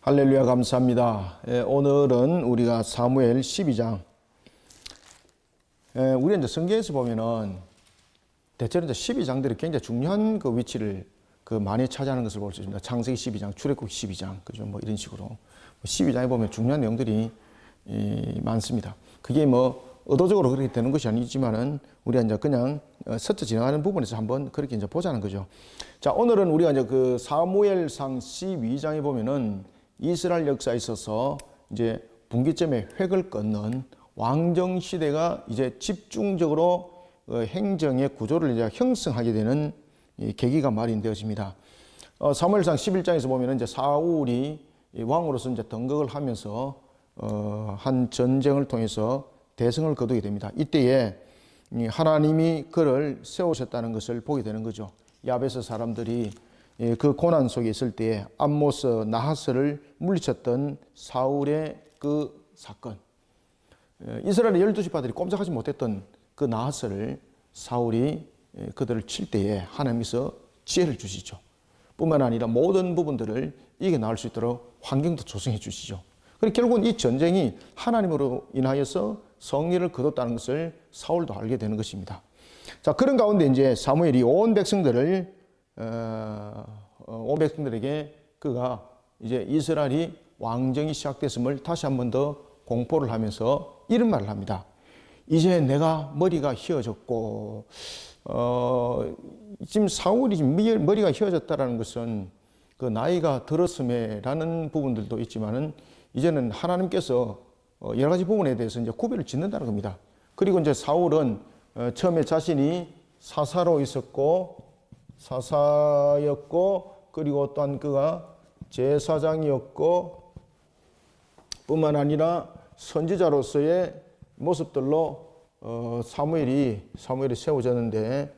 할렐루야, 감사합니다. 오늘은 우리가 사무엘 12장. 우리 이제 성경에서 보면은 대체로 이제 12장들이 굉장히 중요한 그 위치를 많이 차지하는 것을 볼 수 있습니다. 창세기 12장, 출애굽기 12장, 그죠? 뭐 이런 식으로 12장에 보면 중요한 내용들이 많습니다. 그게 뭐 의도적으로 그렇게 되는 것이 아니지만은 우리가 이제 그냥 스쳐 지나가는 부분에서 한번 그렇게 이제 보자는 거죠. 자, 오늘은 우리가 이제 그 사무엘상 12장에 보면은 이스라엘 역사에 있어서 이제 분기점의 획을 끊는 왕정 시대가 이제 집중적으로 행정의 구조를 이제 형성하게 되는 계기가 마련되어집니다. 사무엘상 11장에서 보면 이제 사울이 왕으로서 이제 등극을 하면서 한 전쟁을 통해서 대성을 거두게 됩니다. 이때에 하나님이 그를 세우셨다는 것을 보게 되는 거죠. 야베스 사람들이 그 고난 속에 있을 때에 암모스, 나하스를 물리쳤던 사울의 그 사건, 이스라엘의 12지파들이 꼼짝하지 못했던 그 나하스를 사울이 그들을 칠 때에 하나님께서 지혜를 주시죠. 뿐만 아니라 모든 부분들을 이겨나갈 수 있도록 환경도 조성해 주시죠. 그리고 결국은 이 전쟁이 하나님으로 인하여서 승리를 거뒀다는 것을 사울도 알게 되는 것입니다. 자, 그런 가운데 이제 사무엘이 온 백성들에게 그가 이제 이스라엘이 왕정이 시작됐음을 다시 한 번 더 공포를 하면서 이런 말을 합니다. 이제 내가 머리가 휘어졌고, 지금 사울이 지금 머리가 휘어졌다라는 것은 그 나이가 들었음에라는 부분들도 있지만은 이제는 하나님께서 여러 가지 부분에 대해서 이제 구별을 짓는다는 겁니다. 그리고 이제 사울은 처음에 자신이 사사로 있었고, 사사였고, 그리고 또한 그가 제사장이었고, 뿐만 아니라 선지자로서의 모습들로 사무엘이 세워졌는데,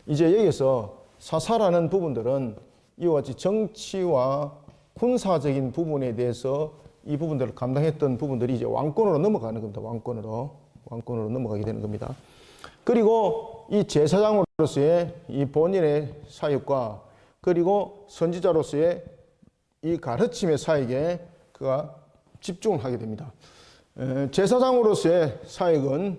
이제 여기서 사사라는 부분들은 이와 같이 정치와 군사적인 부분에 대해서 이 부분들을 감당했던 부분들이 이제 왕권으로 넘어가는 겁니다. 왕권으로 넘어가게 되는 겁니다. 그리고 이 제사장으로서의 이 본인의 사역과 그리고 선지자로서의 이 가르침의 사역에 그가 집중을 하게 됩니다. 제사장으로서의 사역은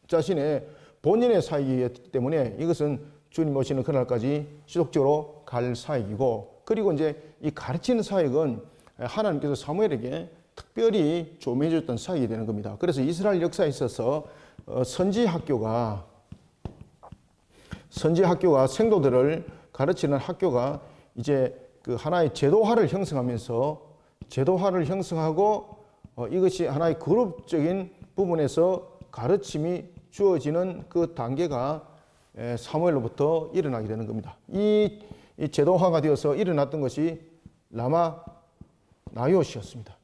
자신의 본인의 사역이기 때문에 이것은 주님 오시는 그날까지 지속적으로 갈 사역이고, 그리고 이제 이 가르치는 사역은 하나님께서 사무엘에게 특별히 조명해 줬던 사역이 되는 겁니다. 그래서 이스라엘 역사에 있어서 선지 학교가 생도들을 가르치는 학교가 이제 그 하나의 제도화를 형성하고 이것이 하나의 그룹적인 부분에서 가르침이 주어지는 그 단계가 사무엘로부터 일어나게 되는 겁니다. 이 제도화가 되어서 일어났던 것이 라마 나요시였습니다.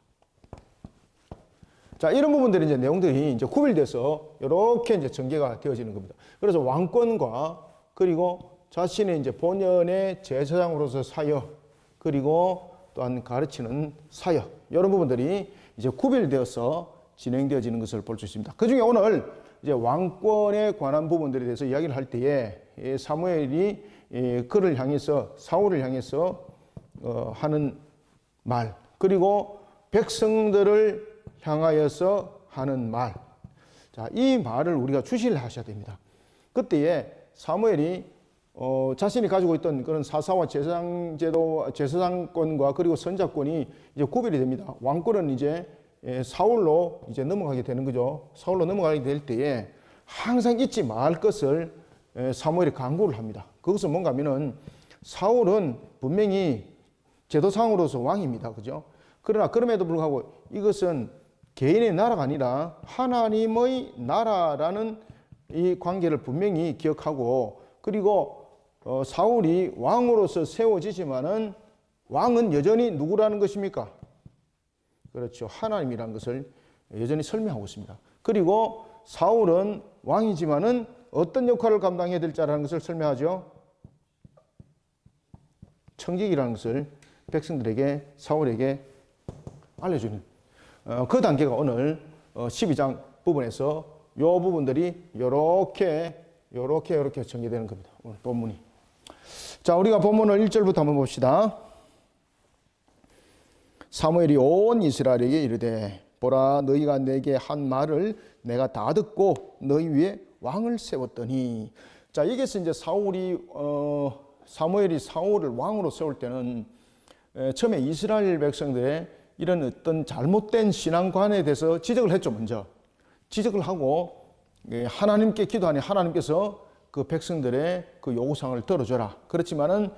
자, 이런 부분들이 이제 내용들이 이제 구별돼서 이렇게 이제 전개가 되어지는 겁니다. 그래서 왕권과 그리고 자신의 이제 본연의 제사장으로서 사역, 그리고 또한 가르치는 사역, 이런 부분들이 이제 구별되어서 진행되어지는 것을 볼 수 있습니다. 그 중에 오늘 이제 왕권에 관한 부분들에 대해서 이야기를 할 때에 사무엘이 사울을 향해서 하는 말, 그리고 백성들을 향하여서 하는 말. 자, 이 말을 우리가 주시를 하셔야 됩니다. 그때에 사무엘이 자신이 가지고 있던 그런 사사와 제사장권과 그리고 선자권이 이제 구별이 됩니다. 왕권은 이제 사울로 이제 넘어가게 되는 거죠. 사울로 넘어가게 될 때에 항상 잊지 말 것을 사무엘이 강구를 합니다. 그것은 뭔가 하면은 사울은 분명히 제도상으로서 왕입니다. 그죠? 그러나 그럼에도 불구하고 이것은 개인의 나라가 아니라 하나님의 나라라는 이 관계를 분명히 기억하고, 그리고 사울이 왕으로서 세워지지만은 왕은 여전히 누구라는 것입니까? 그렇죠. 하나님이라는 것을 여전히 설명하고 있습니다. 그리고 사울은 왕이지만은 어떤 역할을 감당해야 될지라는 것을 설명하죠. 청직이라는 것을 백성들에게, 사울에게 알려주는 그 단계가 오늘 12장 부분에서 이 부분들이 요렇게 전개되는 겁니다. 오늘 본문이. 자, 우리가 본문을 1절부터 한번 봅시다. 사무엘이 온 이스라엘에게 이르되 보라 너희가 내게 한 말을 내가 다 듣고 너희 위에 왕을 세웠더니. 자, 여기서 이제 사무엘이 사울을 왕으로 세울 때는 처음에 이스라엘 백성들의 이런 어떤 잘못된 신앙관에 대해서 지적을 했죠. 먼저 지적을 하고 하나님께 기도하니 하나님께서 그 백성들의 그 요구사항을 들어줘라. 그렇지만은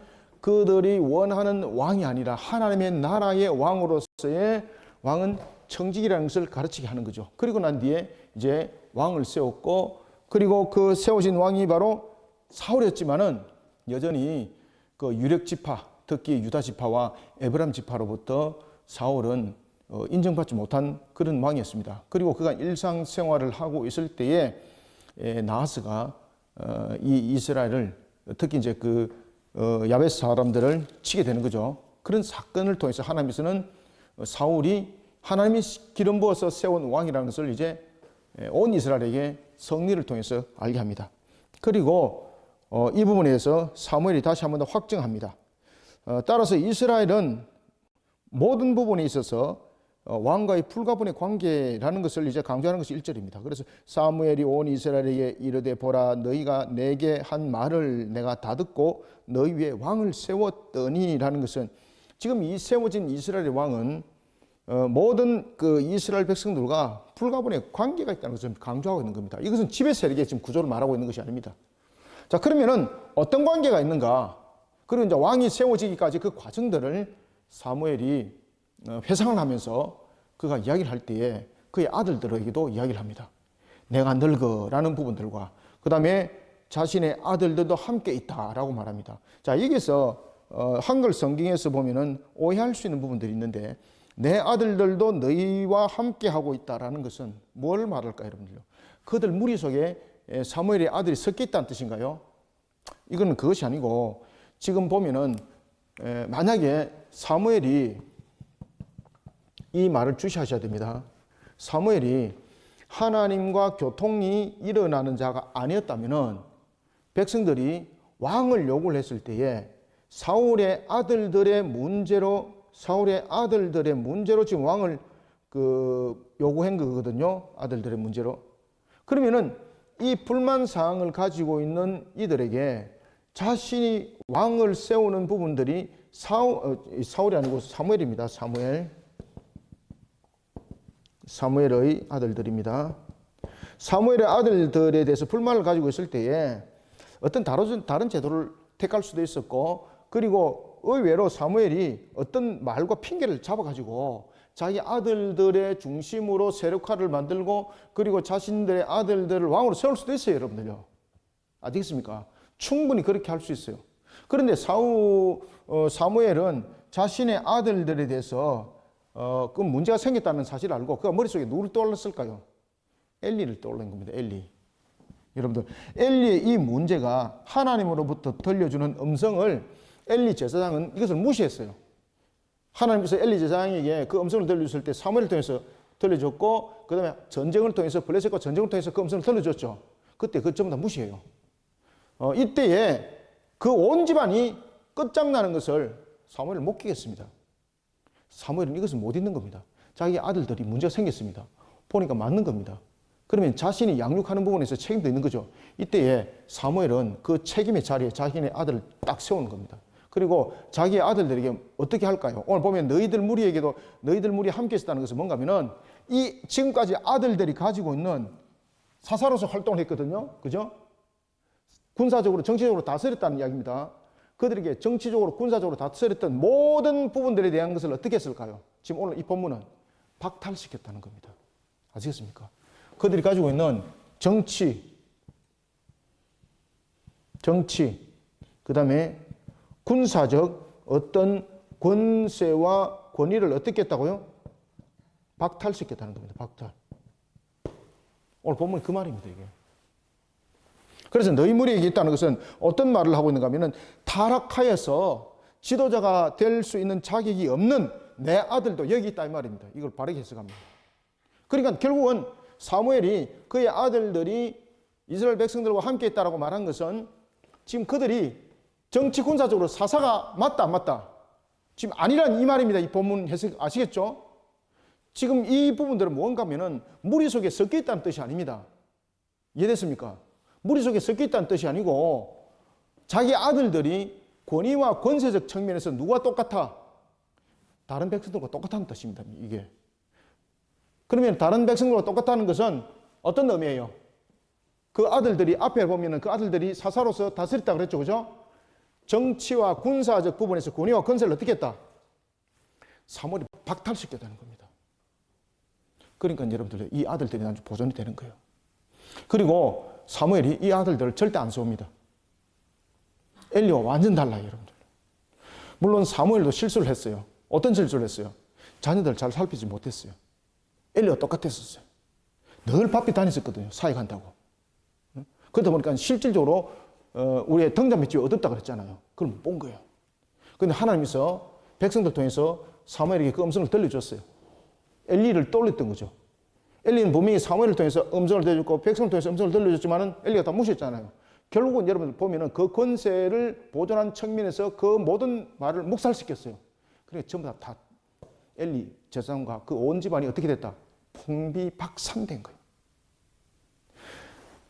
그들이 원하는 왕이 아니라 하나님의 나라의 왕으로서의 왕은 청직이라는 것을 가르치게 하는 거죠. 그리고 난 뒤에 이제 왕을 세웠고, 그리고 그 세우신 왕이 바로 사울이었지만은 여전히 그 유력 지파, 특히 유다 지파와 에브람 지파로부터 사울은 인정받지 못한 그런 왕이었습니다. 그리고 그가 일상생활을 하고 있을 때에 나하스가 이 이스라엘을, 특히 이제 야베스 사람들을 치게 되는 거죠. 그런 사건을 통해서 하나님께서는 사울이 하나님이 기름 부어서 세운 왕이라는 것을 이제 온 이스라엘에게 성리를 통해서 알게 합니다. 그리고 이 부분에 대해서 사무엘이 다시 한 번 더 확증합니다. 따라서 이스라엘은 모든 부분에 있어서 왕과의 불가분의 관계라는 것을 이제 강조하는 것이 1절입니다. 그래서 사무엘이 온 이스라엘에게 이르되 보라 너희가 내게 한 말을 내가 다 듣고 너희 위에 왕을 세웠더니라는 것은, 지금 이 세워진 이스라엘의 왕은 모든 그 이스라엘 백성들과 불가분의 관계가 있다는 것을 강조하고 있는 겁니다. 이것은 지배 세력의 지금 구조를 말하고 있는 것이 아닙니다. 자, 그러면은 어떤 관계가 있는가? 그리고 이제 왕이 세워지기까지 그 과정들을 사무엘이 회상을 하면서 그가 이야기를 할 때에 그의 아들들에게도 이야기를 합니다. 내가 늙어라는 부분들과 그 다음에 자신의 아들들도 함께 있다라고 말합니다. 자, 여기서 한글 성경에서 보면은 오해할 수 있는 부분들이 있는데, 내 아들들도 너희와 함께 하고 있다라는 것은 뭘 말할까요, 여러분들요? 그들 무리 속에 사무엘의 아들이 섞여 있다는 뜻인가요? 이거는 그것이 아니고, 지금 보면은 만약에 사무엘이 이 말을 주시하셔야 됩니다. 사무엘이 하나님과 교통이 일어나는 자가 아니었다면은 백성들이 왕을 요구를 했을 때에 사울의 아들들의 문제로 지금 왕을 요구한 거거든요. 아들들의 문제로. 그러면은 이 불만 사항을 가지고 있는 이들에게 자신이 왕을 세우는 부분들이 사울이 아니고 사무엘입니다. 사무엘의 아들들입니다. 사무엘의 아들들에 대해서 불만을 가지고 있을 때에 어떤 다른 제도를 택할 수도 있었고, 그리고 의외로 사무엘이 어떤 말과 핑계를 잡아가지고 자기 아들들의 중심으로 세력화를 만들고, 그리고 자신들의 아들들을 왕으로 세울 수도 있어요, 여러분들요. 아시겠습니까? 충분히 그렇게 할 수 있어요. 그런데 사무엘은 자신의 아들들에 대해서 그 문제가 생겼다는 사실을 알고 그가 머릿속에 누구를 떠올렸을까요? 엘리를 떠올린 겁니다. 엘리. 여러분들, 엘리의 이 문제가 하나님으로부터 들려주는 음성을 엘리 제사장은 이것을 무시했어요. 하나님께서 엘리 제사장에게 그 음성을 들려줬을 때 사무엘을 통해서 들려줬고, 그 다음에 전쟁을 통해서, 블레셋과 전쟁을 통해서 그 음성을 들려줬죠. 그때 그것 전부 다 무시해요. 이때에 그 온 집안이 끝장나는 것을 사무엘은 못 끼겠습니다. 사무엘은 이것을 못 잊는 겁니다. 자기 아들들이 문제가 생겼습니다. 보니까 맞는 겁니다. 그러면 자신이 양육하는 부분에서 책임도 있는 거죠. 이때에 사무엘은 그 책임의 자리에 자신의 아들을 딱 세우는 겁니다. 그리고 자기 아들들에게 어떻게 할까요? 오늘 보면 너희들 무리 함께 있었다는 것은 뭔가 하면은 이 지금까지 아들들이 가지고 있는 사사로서 활동을 했거든요. 그죠? 군사적으로, 정치적으로 다스렸다는 이야기입니다. 그들에게 정치적으로, 군사적으로 다스렸던 모든 부분들에 대한 것을 어떻게 했을까요? 지금 오늘 이 본문은 박탈시켰다는 겁니다. 아시겠습니까? 그들이 가지고 있는 정치, 그 다음에 군사적 어떤 권세와 권위를 어떻게 했다고요? 박탈시켰다는 겁니다. 박탈. 오늘 본문이 그 말입니다, 이게. 그래서 너희 무리에게 있다는 것은 어떤 말을 하고 있는가 하면은 타락하여서 지도자가 될 수 있는 자격이 없는 내 아들도 여기 있다 이 말입니다. 이걸 바르게 해석합니다. 그러니까 결국은 사무엘이 그의 아들들이 이스라엘 백성들과 함께 있다라고 말한 것은 지금 그들이 정치 군사적으로 사사가 맞다 안 맞다? 지금 아니란 이 말입니다. 이 본문 해석 아시겠죠? 지금 이 부분들은 뭔가 하면은 무리 속에 섞여 있다는 뜻이 아닙니다. 이해됐습니까? 무리 속에 섞여 있다는 뜻이 아니고 자기 아들들이 권위와 권세적 측면에서 누가 똑같아? 다른 백성들과 똑같다는 뜻입니다. 이게. 그러면 다른 백성들과 똑같다는 것은 어떤 의미예요? 그 아들들이 앞에 보면은 그 아들들이 사사로서 다스렸다 그랬죠. 그죠? 정치와 군사적 부분에서 권위와 권세를 어떻게 했다? 사무엘이 박탈시켰다는 겁니다. 그러니까 여러분들 이 아들들이 나중에 보존이 되는 거예요. 그리고 사무엘이 이 아들들을 절대 안 쏘옵니다. 엘리와 완전 달라요, 여러분들. 물론 사무엘도 실수를 했어요. 어떤 실수를 했어요? 자녀들 잘 살피지 못했어요. 엘리와 똑같았었어요. 늘 바삐 다녔었거든요. 사역한다고. 그러다 보니까 실질적으로 우리의 등잔 밑이 어둡다 그랬잖아요. 그럼 본 거예요. 그런데 하나님께서 백성들 통해서 사무엘에게 그 음성을 들려줬어요. 엘리를 떠올렸던 거죠. 엘리는 분명히 사무엘을 통해서 음성을 들려줬고 백성을 통해서 음성을 들려줬지만은 엘리가 다 무시했잖아요. 결국은 여러분들 보면은 그 권세를 보존한 측면에서 그 모든 말을 묵살시켰어요. 그러니까 전부 다 엘리 제사장과 그 온 집안이 어떻게 됐다? 풍비박산된 거예요.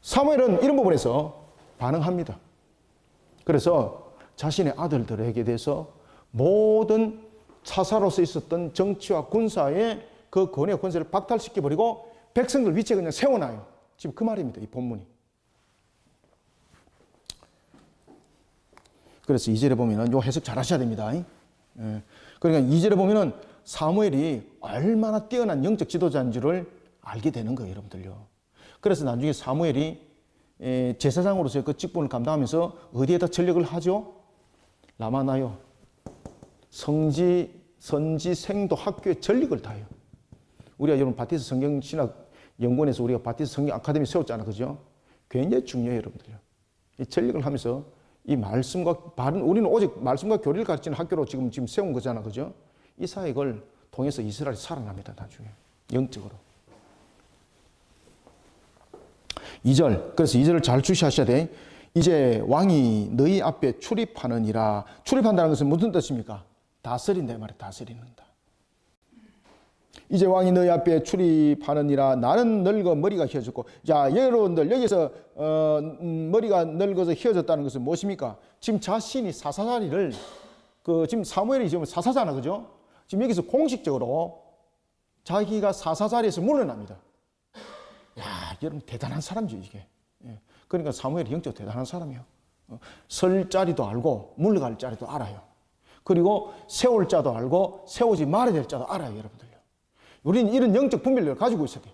사무엘은 이런 부분에서 반응합니다. 그래서 자신의 아들들에게 대해서 모든 사사로서 있었던 정치와 군사의 그 권위와 권세를 박탈시켜버리고 백성들 위치에 그냥 세워놔요. 지금 그 말입니다. 이 본문이. 그래서 2절에 보면은 요 해석 잘 하셔야 됩니다. 그러니까 2절에 보면은 사무엘이 얼마나 뛰어난 영적 지도자인 줄을 알게 되는 거예요, 여러분들요. 그래서 나중에 사무엘이 제사장으로서의 그 직분을 감당하면서 어디에다 전력을 하죠? 라마나요. 선지, 생도 학교에 전력을 다해요. 우리가 여러분 바티스 성경신학 연구원에서 우리가 바티스 성경 아카데미 세웠잖아요. 그죠? 굉장히 중요해요, 여러분들요. 이 전력을 하면서 이 말씀과 바른, 우리는 오직 말씀과 교리를 가르치는 학교로 지금 세운 거잖아. 그죠? 이 사역을 통해서 이스라엘이 살아납니다, 나중에. 영적으로. 2절. 그래서 2절을 잘 주시하셔야 돼. 이제 왕이 너희 앞에 출입하느니라. 출입한다는 것은 무슨 뜻입니까? 다스린다 말이에요. 다스리는다. 이제 왕이 너희 앞에 출입하느니라. 나는 늙어 머리가 휘어졌고. 자, 여러분들 여기서 머리가 늙어서 휘어졌다는 것은 무엇입니까? 지금 자신이 사사자리를 지금 사무엘이 지금 사사잖아, 그죠? 지금 여기서 공식적으로 자기가 사사자리에서 물러납니다. 야, 여러분 대단한 사람이죠, 이게. 그러니까 사무엘이 영적으로 대단한 사람이에요. 설 자리도 알고 물러갈 자리도 알아요. 그리고 세울 자도 알고 세우지 말아야 될 자도 알아요, 여러분들요. 우리는 이런 영적 분별력을 가지고 있어야 돼요.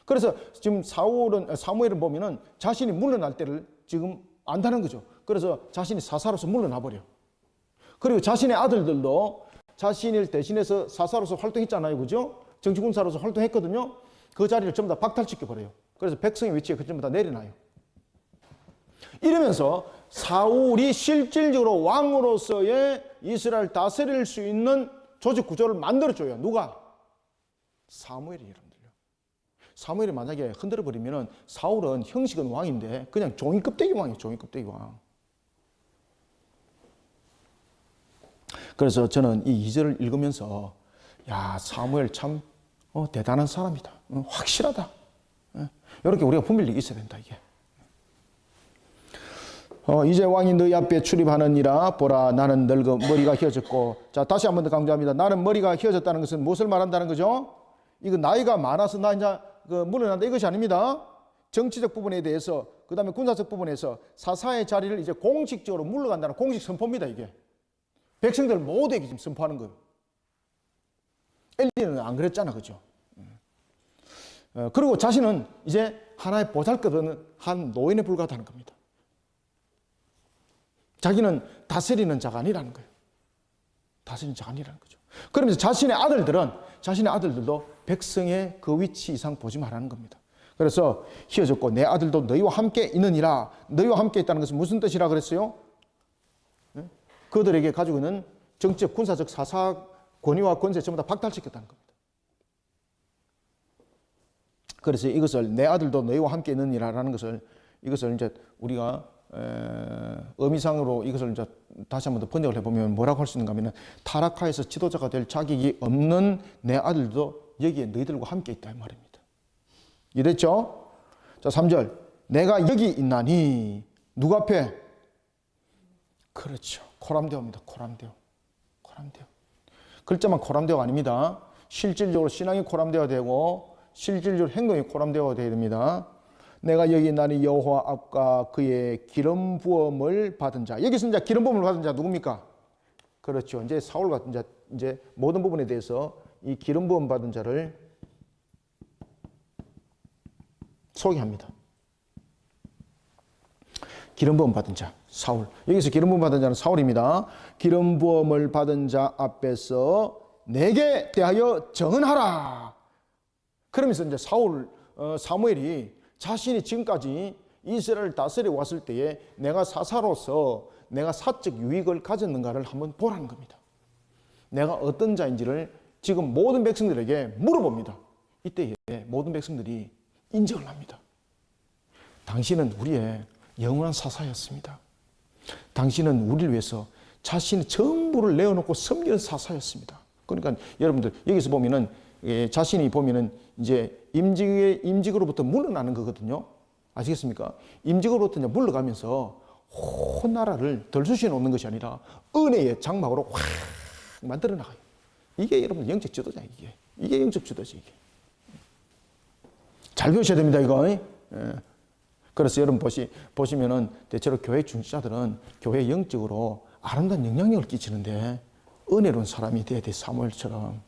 그래서 지금 사무엘을 보면은 자신이 물러날 때를 지금 안다는 거죠. 그래서 자신이 사사로서 물러나 버려. 그리고 자신의 아들들도 자신을 대신해서 사사로서 활동했잖아요, 그죠? 정치군사로서 활동했거든요. 그 자리를 전부 다 박탈시켜 버려요. 그래서 백성의 위치에 그 전부 다 내려놔요. 이러면서 사울이 실질적으로 왕으로서의 이스라엘 다스릴 수 있는 조직 구조를 만들어줘요. 누가? 사무엘이, 여러분들요. 사무엘이 만약에 흔들어 버리면은 사울은 형식은 왕인데 그냥 종이껍데기 왕이에요. 종이껍데기 왕. 그래서 저는 이 2절을 읽으면서 야, 사무엘 참 대단한 사람이다. 확실하다. 이렇게 우리가 분별력이 있어야 된다, 이게. 이제 왕이 너희 앞에 출입하느니라. 보라, 나는 늙어 머리가 휘어졌고. 자, 다시 한 번 더 강조합니다. 나는 머리가 휘어졌다는 것은 무엇을 말한다는 거죠? 이거 나이가 많아서 나 이제 물러난다 이것이 아닙니다. 정치적 부분에 대해서, 그 다음에 군사적 부분에서 사사의 자리를 이제 공식적으로 물러간다는 공식 선포입니다, 이게. 백성들 모두에게 지금 선포하는 거예요. 엘리는 안 그랬잖아, 그죠? 그리고 자신은 이제 하나의 보잘것없는 한 노인에 불과하다는 겁니다. 자기는 다스리는 자가 아니라는 거예요. 다스리는 자가 아니라는 거죠. 그러면서 자신의 아들들도 백성의 그 위치 이상 보지 말라는 겁니다. 그래서 휘어졌고 내 아들도 너희와 함께 있느니라. 너희와 함께 있다는 것은 무슨 뜻이라 그랬어요? 그들에게 가지고 있는 정치적, 군사적, 사사 권위와 권세 전부 다 박탈시켰다는 겁니다. 그래서 이것을 내 아들도 너희와 함께 있느니라라는 것을 이것을 이제 우리가 의미상으로 이것을 이제 다시 한번 더 번역을 해보면 뭐라고 할 수 있는가 하면 타락하여서 지도자가 될 자격이 없는 내 아들도 여기에 너희들과 함께 있다 이 말입니다. 이랬죠? 자, 3절. 내가 여기 있나니 누구 앞에? 그렇죠. 코람데오입니다. 코람데오. 코람데오. 글자만 코람데오가 아닙니다. 실질적으로 신앙이 코람데오가 되고 실질적으로 행동이 코람데오가 되어야 됩니다. 내가 여기 있나니 여호와 앞과 그의 기름 부음을 받은 자. 여기서 이제 기름 부음을 받은 자 누굽니까? 그렇죠. 이제 사울 같은 이제 모든 부분에 대해서 이 기름 부음 받은 자를 소개합니다. 기름 부음 받은 자, 사울. 여기서 기름 부음 받은 자는 사울입니다. 기름 부음을 받은 자 앞에서 내게 대하여 정언하라. 그러면서 이제 사무엘이 자신이 지금까지 이스라엘을 다스려 왔을 때에 내가 사사로서 내가 사적 유익을 가졌는가를 한번 보라는 겁니다. 내가 어떤 자인지를 지금 모든 백성들에게 물어봅니다. 이때에 모든 백성들이 인정을 합니다. 당신은 우리의 영원한 사사였습니다. 당신은 우리를 위해서 자신의 전부를 내어놓고 섬기는 사사였습니다. 그러니까 여러분들 여기서 보면은 자신이 보면은 이제 임직으로부터 물러나는 거거든요. 아시겠습니까? 임직으로부터 이제 물러가면서 온 나라를 덜수시해 놓는 것이 아니라 은혜의 장막으로 확 만들어 나가요. 이게 여러분 영적 지도자 이게 영적 지도지 이게. 잘 배우셔야 됩니다 이거. 예. 그래서 여러분 보시면은 대체로 교회 중직자들은 교회 영적으로 아름다운 영향력을 끼치는데 은혜로운 사람이 돼야 돼. 사무엘처럼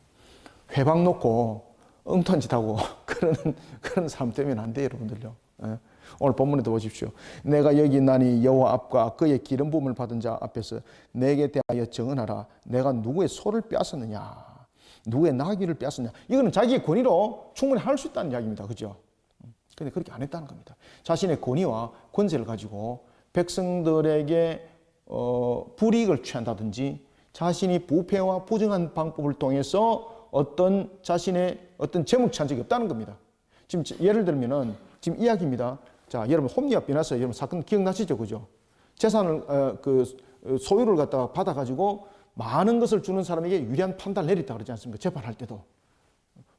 회방 놓고 엉뚱한 짓 하고 그런 사람 되면 안 돼요 여러분들요. 예. 오늘 본문에도 보십시오. 내가 여기 있나니 여호와 앞과 그의 기름 부음을 받은 자 앞에서 내게 대하여 정언하라. 내가 누구의 소를 빼앗았느냐, 누구의 나귀를 빼앗았느냐. 이거는 자기의 권위로 충분히 할 수 있다는 이야기입니다. 그죠? 근데 그렇게 안 했다는 겁니다. 자신의 권위와 권세를 가지고 백성들에게 불이익을 취한다든지 자신이 부패와 부정한 방법을 통해서 자신의 어떤 재물 취한 적이 없다는 겁니다. 지금 예를 들면은 지금 이야기입니다. 자, 여러분 홈리와 비나스 여러분 사건 기억나시죠? 그죠? 재산을 소유를 갖다가 받아가지고 많은 것을 주는 사람에게 유리한 판단을 내렸다 그러지 않습니까? 재판할 때도.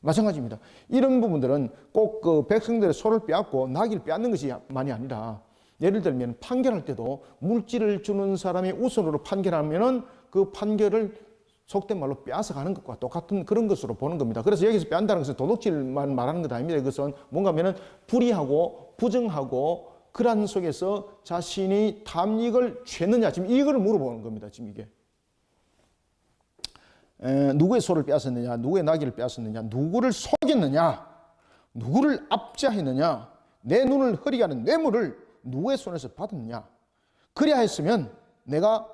마찬가지입니다. 이런 부분들은 꼭 그 백성들의 소를 빼앗고 나귀를 빼앗는 것이만이 아니라 예를 들면 판결할 때도 물질을 주는 사람이 우선으로 판결하면은 그 판결을 속된 말로 빼앗아가는 것과 똑같은 그런 것으로 보는 겁니다. 그래서 여기서 빼앗는다는 것은 도둑질만 말하는 것 아닙니다. 이것은 뭔가 하면은 불의하고 부정하고 그러한 속에서 자신이 탐닉을 취했느냐 지금 이걸 물어보는 겁니다. 지금 이게. 누구의 소를 빼앗았느냐, 누구의 나귀를 빼앗았느냐, 누구를 속였느냐, 누구를 압제했느냐, 내 눈을 흐리게 하는 뇌물을 누구의 손에서 받았느냐. 그리하 했으면 내가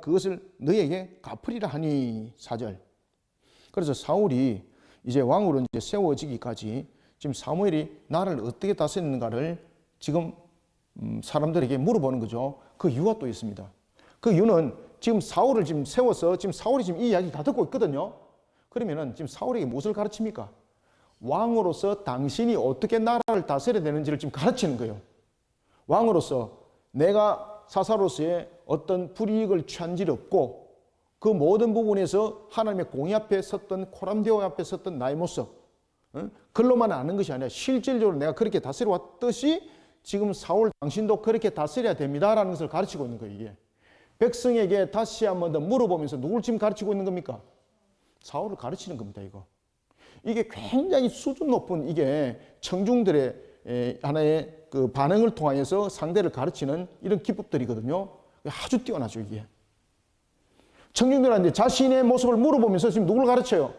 그것을 너에게 갚으리라 하니. 4절. 그래서 사울이 이제 왕으로 이제 세워지기까지 지금 사무엘이 나를 어떻게 다스리는가를 지금 사람들에게 물어보는 거죠. 그 이유가 또 있습니다. 그 이유는 지금 사울을 지금 세워서 지금 사울이 지금 이 이야기 다 듣고 있거든요. 그러면은 지금 사울에게 무엇을 가르칩니까? 왕으로서 당신이 어떻게 나라를 다스려야 되는지를 지금 가르치는 거예요. 왕으로서 내가 사사로서의 어떤 불이익을 취한 일이 없고 그 모든 부분에서 하나님의 공의 앞에 섰던 코람데오 앞에 섰던 나의 모습, 글로만 아는 것이 아니라 실질적으로 내가 그렇게 다스려 왔듯이 지금 사울 당신도 그렇게 다스려야 됩니다라는 것을 가르치고 있는 거예요. 이게 백성에게 다시 한번 더 물어보면서 누굴 지금 가르치고 있는 겁니까? 사울을 가르치는 겁니다. 이게 굉장히 수준 높은 이게 청중들의 하나의 그 반응을 통하여서 상대를 가르치는 이런 기법들이거든요. 아주 뛰어나죠 이게. 청중들한테 자신의 모습을 물어보면서 지금 누굴 가르쳐요?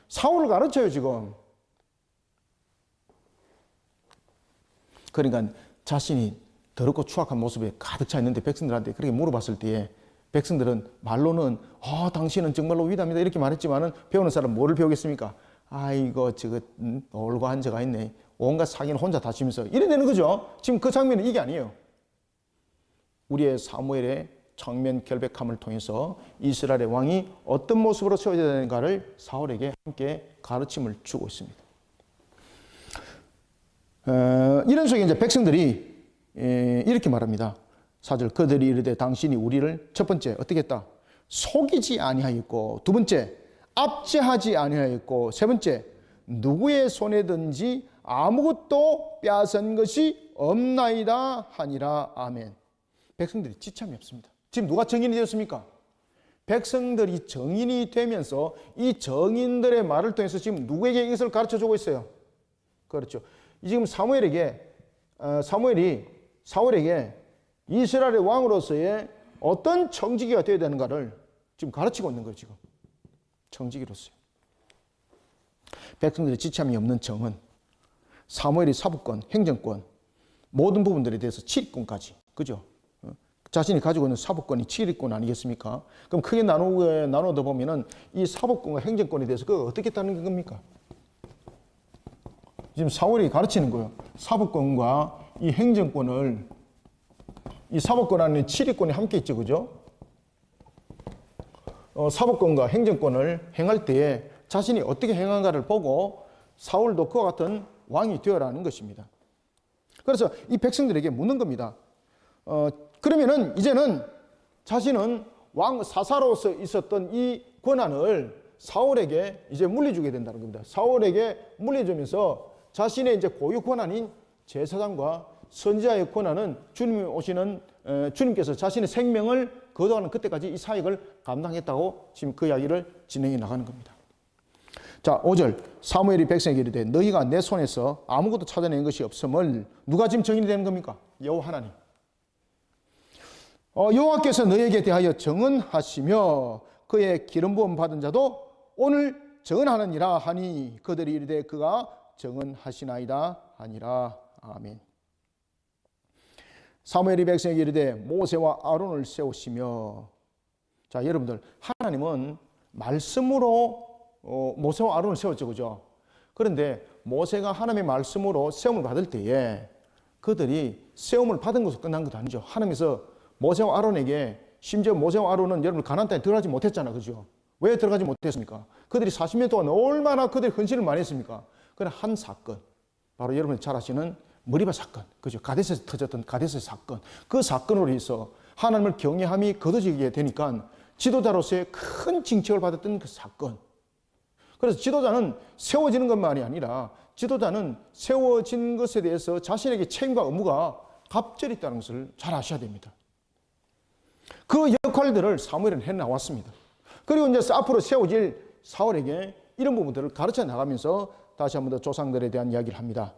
사울을 가르쳐요 지금. 그러니까 자신이 더럽고 추악한 모습에 가득 차 있는데 백성들한테 그렇게 물어봤을 때에 백성들은 말로는 당신은 정말로 위대합니다 이렇게 말했지만은 배우는 사람은 뭐를 배우겠습니까? 아이고 저거 놀고 앉아가 있네. 온갖 사기는 혼자 다 치면서 이래 되는 거죠. 지금 그 장면은 이게 아니에요. 우리의 사무엘의 정면 결백함을 통해서 이스라엘의 왕이 어떤 모습으로 세워져야 되는가를 사울에게 함께 가르침을 주고 있습니다. 이런 속에 이제 백성들이 이렇게 말합니다. 4절 그들이 이르되 당신이 우리를 첫 번째 어떻게 했다? 속이지 아니하였고, 두 번째 압제하지 아니하였고, 세 번째 누구의 손에든지 아무것도 빼앗은 것이 없나이다 하니라. 아멘. 백성들이 지참이 없습니다. 지금 누가 정인이 되었습니까? 백성들이 정인이 되면서 이 정인들의 말을 통해서 지금 누구에게 이것을 가르쳐 주고 있어요? 그렇죠. 지금 사무엘이 사울에게 이스라엘의 왕으로서의 어떤 청지기가 되어야 되는가를 지금 가르치고 있는 거예요. 지금 청지기로서요. 백성들의 지참이 없는 정은 사무엘이 사법권, 행정권 모든 부분들에 대해서 치리권까지, 그죠? 자신이 가지고 있는 사법권이 치리권 아니겠습니까? 그럼 크게 나누어서 보면은 이 사법권과 행정권에 대해서 그거 어떻게 따르는 겁니까? 지금 사울이 가르치는 거예요. 사법권과 이 행정권을, 이 사법권 안에 치리권이 함께 있죠, 그죠? 사법권과 행정권을 행할 때에 자신이 어떻게 행한가를 보고 사울도 그와 같은 왕이 되어라는 것입니다. 그래서 이 백성들에게 묻는 겁니다. 그러면은 이제는 자신은 왕 사사로서 있었던 이 권한을 사울에게 이제 물려주게 된다는 겁니다. 사울에게 물려주면서 자신의 이제 고유 권한인 제사장과 선지자의 권한은 주님이 오시는 주님께서 자신의 생명을 거둬가는 그때까지 이 사역을 감당했다고 지금 그 이야기를 진행해 나가는 겁니다. 자, 5절 사무엘이 백성에게 이르되 너희가 내 손에서 아무것도 찾아낸 것이 없음을 누가 지금 정인이 되는 겁니까? 여호와 하나님. 여호와께서 너희에게 대하여 정언하시며 그의 기름 부음 받은 자도 오늘 정언하느니라 하니 그들이 이르되 그가 정언하시나이다 하니라. 아멘. 사무엘이 백성에게 이르되 모세와 아론을 세우시며, 자, 여러분들 하나님은 말씀으로 모세와 아론을 세웠죠, 그죠? 그런데 모세가 하나님의 말씀으로 세움을 받을 때에 그들이 세움을 받은 것으로 끝난 것도 아니죠. 하나님께서 모세와 아론에게, 심지어 모세와 아론은 여러분 가나안 땅에 들어가지 못했잖아, 그죠? 왜 들어가지 못했습니까? 그들이 40년 동안 얼마나 그들이 헌신을 많이 했습니까? 그러나 한 사건, 바로 여러분이 잘 아시는 머리바 사건, 그죠? 가데스에서 터졌던 가데스 사건, 그 사건으로 해서 하나님을 경외함이 거둬지게 되니까 지도자로서의 큰 징책을 받았던 그 사건. 그래서 지도자는 세워지는 것만이 아니라 지도자는 세워진 것에 대해서 자신에게 책임과 의무가 갑절이 있다는 것을 잘 아셔야 됩니다. 그 역할들을 사무엘은 해나왔습니다. 그리고 이제 앞으로 세워질 사울에게 이런 부분들을 가르쳐 나가면서 다시 한 번 더 조상들에 대한 이야기를 합니다.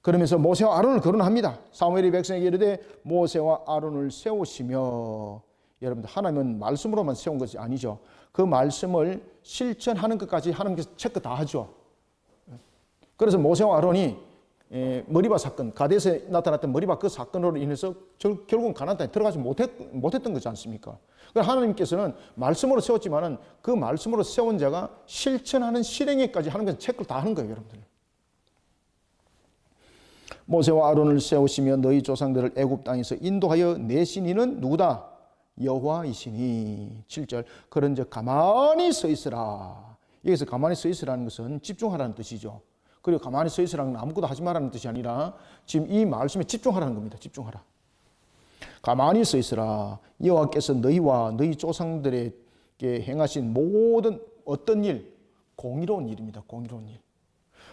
그러면서 모세와 아론을 거론합니다. 사무엘이 백성에게 이르되 모세와 아론을 세우시며, 여러분들 하나님은 말씀으로만 세운 것이 아니죠. 그 말씀을 실천하는 것까지 하나님께서 체크 다 하죠. 그래서 모세와 아론이 머리바 사건, 가데스에 나타났던 머리바 그 사건으로 인해서 결국은 가나안 땅에 들어가지 못했던 거지 않습니까? 그러니까 하나님께서는 말씀으로 세웠지만은 그 말씀으로 세운 자가 실천하는 실행에까지 하나님께서 체크를 다 하는 거예요, 여러분들. 모세와 아론을 세우시며 너희 조상들을 애굽 땅에서 인도하여 내신 이는 누구다? 여호와이시니. 7절 그런즉 가만히 서 있으라. 여기서 가만히 서 있으라는 것은 집중하라는 뜻이죠. 그리고 가만히 서 있으라는 건 아무것도 하지 말라는 뜻이 아니라 지금 이 말씀에 집중하라는 겁니다. 집중하라. 가만히 서 있으라. 여호와께서 너희와 너희 조상들에게 행하신 모든 어떤 일, 공의로운 일입니다. 공의로운 일.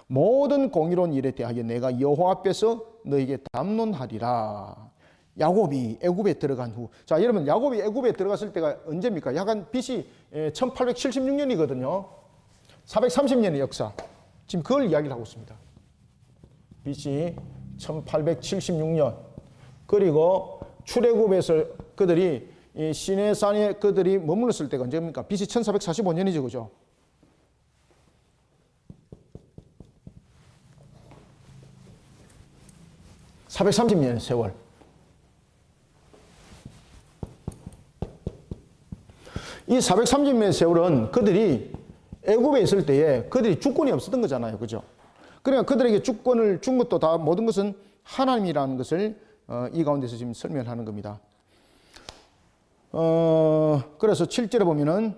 모든 공의로운 일에 대하여 내가 여호와 앞에서 너에게 담론하리라. 야곱이 애굽에 들어간 후, 자, 여러분 야곱이 애굽에 들어갔을 때가 언제입니까? 약간 BC 1876년이거든요. 430년의 역사. 지금 그걸 이야기를 하고 있습니다. BC 1876년. 그리고 출애굽에서 그들이 시내산에 그들이 머물렀을 때가 언제입니까? BC 1445년이죠, 그죠? (430년의) 세월. 이 430년의 세월은 그들이 애굽에 있을 때에 그들이 주권이 없었던 거잖아요, 그죠? 그러니까 그들에게 주권을 준 것도 다 모든 것은 하나님이라는 것을 이 가운데서 지금 설명하는 겁니다. 그래서 7절에 보면은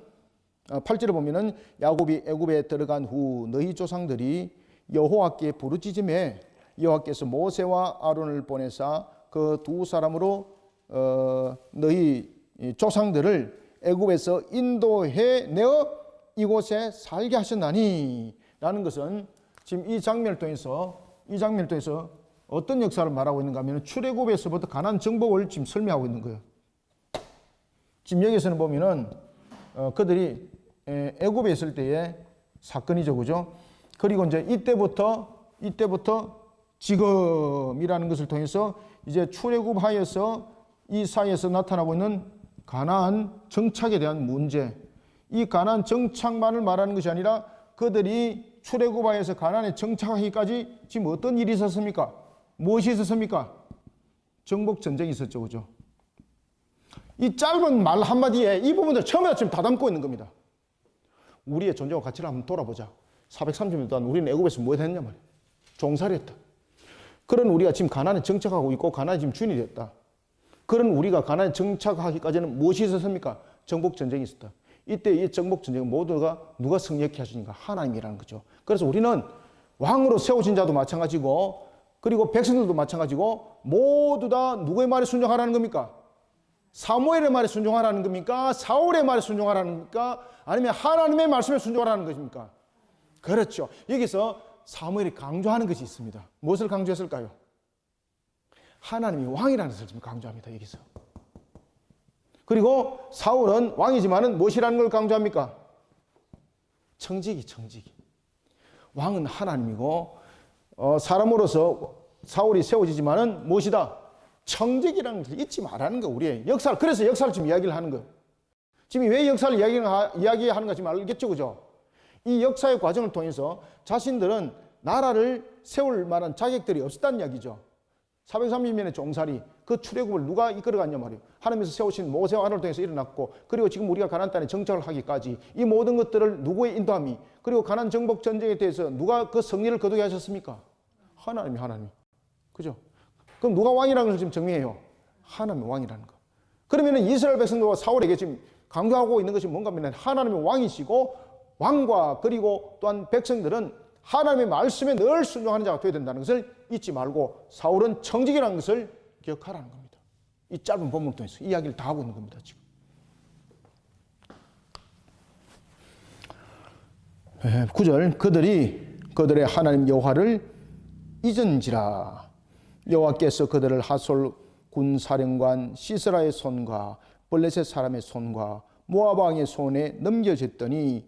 8절에 보면은 야곱이 애굽에 들어간 후 너희 조상들이 여호와께 부르짖음에 여호와께서 모세와 아론을 보내사 그 두 사람으로 너희 조상들을 애굽에서 인도해 내어 이곳에 살게 하셨나니 라는 것은 지금 이 장면을 통해서 어떤 역사를 말하고 있는가 하면 출애굽에서부터 가나안 정복을 지금 설명하고 있는 거예요. 지금 여기서는 보면은 그들이 애굽에 있을 때의 사건이죠, 그죠? 그리고 이제 이때부터 지금이라는 것을 통해서 이제 출애굽하여서 이 사이에서 나타나고 있는 가나안 정착에 대한 문제, 이 가나안 정착만을 말하는 것이 아니라 그들이 출애굽하여서 가나안에 정착하기까지 지금 어떤 일이 있었습니까? 무엇이 있었습니까? 정복 전쟁이 있었죠, 그죠? 이 짧은 말 한마디에 이 부분들 처음에 지금 다 담고 있는 겁니다. 우리의 존재와 가치를 한번 돌아보자. 430년 동안 우리는 애굽에서 뭐 했냐 말이에요. 종살이했다. 그런 우리가 지금 가나안에 정착하고 있고 가나안에 지금 주인이 됐다. 그런 우리가 가나안에 정착하기까지는 무엇이 있었습니까? 정복 전쟁이 있었다. 이때 이 정복 전쟁은 모두가 누가 승리케 하시니까? 하나님이라는 거죠. 그래서 우리는 왕으로 세우신 자도 마찬가지고 그리고 백성들도 마찬가지고 모두 다 누구의 말에 순종하라는 겁니까? 사무엘의 말에 순종하라는 겁니까? 사울의 말에 순종하라는 겁니까? 아니면 하나님의 말씀에 순종하라는 것입니까? 그렇죠. 여기서 사무엘이 강조하는 것이 있습니다. 무엇을 강조했을까요? 하나님이 왕이라는 것을 지금 강조합니다. 여기서. 그리고 사울은 왕이지만은 무엇이라는 걸 강조합니까? 청지기. 왕은 하나님이고 사람으로서 사울이 세워지지만은 무엇이다? 청직이라는 것을 잊지 말라는 거, 우리의 역사를. 그래서 역사를 지금 이야기를 하는 거예요. 지금 왜 역사를 이야기하는가 지금 알겠죠, 그죠? 이 역사의 과정을 통해서 자신들은 나라를 세울 만한 자격들이 없었다는 이야기죠. 430년의 종살이, 그 출애굽을 누가 이끌어갔냐 말이에요. 하나님께서 세우신 모세와 아론을 통해서 일어났고, 그리고 지금 우리가 가나안 땅에 정착을 하기까지 이 모든 것들을 누구의 인도함이, 그리고 가나안 정복 전쟁에 대해서 누가 그 승리를 거두게 하셨습니까? 하나님. 그죠? 그럼 누가 왕이라는 것을 지금 정리해요? 하나님이 왕이라는 거. 그러면 이스라엘 백성들과 사울에게 지금 강조하고 있는 것이 뭔가 하면 하나님이 왕이시고, 왕과 그리고 또한 백성들은 하나님의 말씀에 늘 순종하는 자가 되어야 된다는 것을 잊지 말고, 사울은 청직이라는 것을 기억하라는 겁니다. 이 짧은 본문을 통해서 이야기를 다 하고 있는 겁니다, 지금. 9절, 그들의 하나님 여호와를 잊은지라. 여호와께서 그들을 하솔 군사령관 시스라의 손과 블레셋 사람의 손과 모압 왕의 손에 넘겨졌더니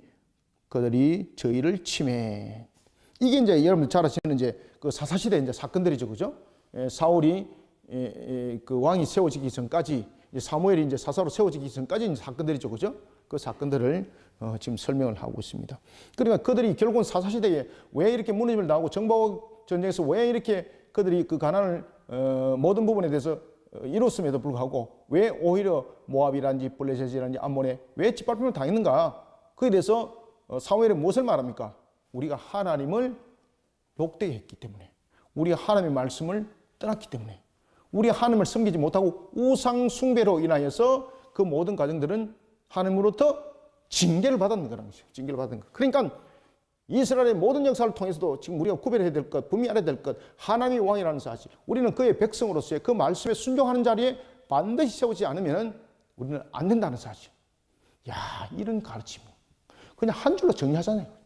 그들이 저희를 침해. 이게 이제 여러분 잘 아시는 이제 그 사사시대 이제 사건들이죠, 그죠? 사울이 그 왕이 세워지기 전까지, 이제 사무엘이 이제 사사로 세워지기 전까지 이제 사건들이죠, 그죠? 그 사건들을 지금 설명을 하고 있습니다. 그러니까 그들이 결국은 사사시대에 왜 이렇게 무너짐을 당하고 정복 전쟁에서 왜 이렇게 그들이 그 가난을 모든 부분에 대해서 이뤘음에도 불구하고 왜 오히려 모압이란지 블레셋이란지 암몬에 왜 짓밟힘을 당했는가? 그에 대해서 사무엘이 무엇을 말합니까? 우리가 하나님을 욕되게 했기 때문에, 우리가 하나님의 말씀을 떠났기 때문에, 우리가 하나님을 섬기지 못하고 우상 숭배로 인하여서 그 모든 가정들은 하나님으로부터 징계를 받았는 거라는 것이죠. 징계를 받은 것. 그러니까 이스라엘의 모든 역사를 통해서도 지금 우리가 구별해야 될 것, 분명히 알아야 될 것, 하나님이 왕이라는 사실, 우리는 그의 백성으로서의 그 말씀에 순종하는 자리에 반드시 세우지 않으면 우리는 안 된다는 사실. 야, 이런 가르침 그냥 한 줄로 정리하잖아요.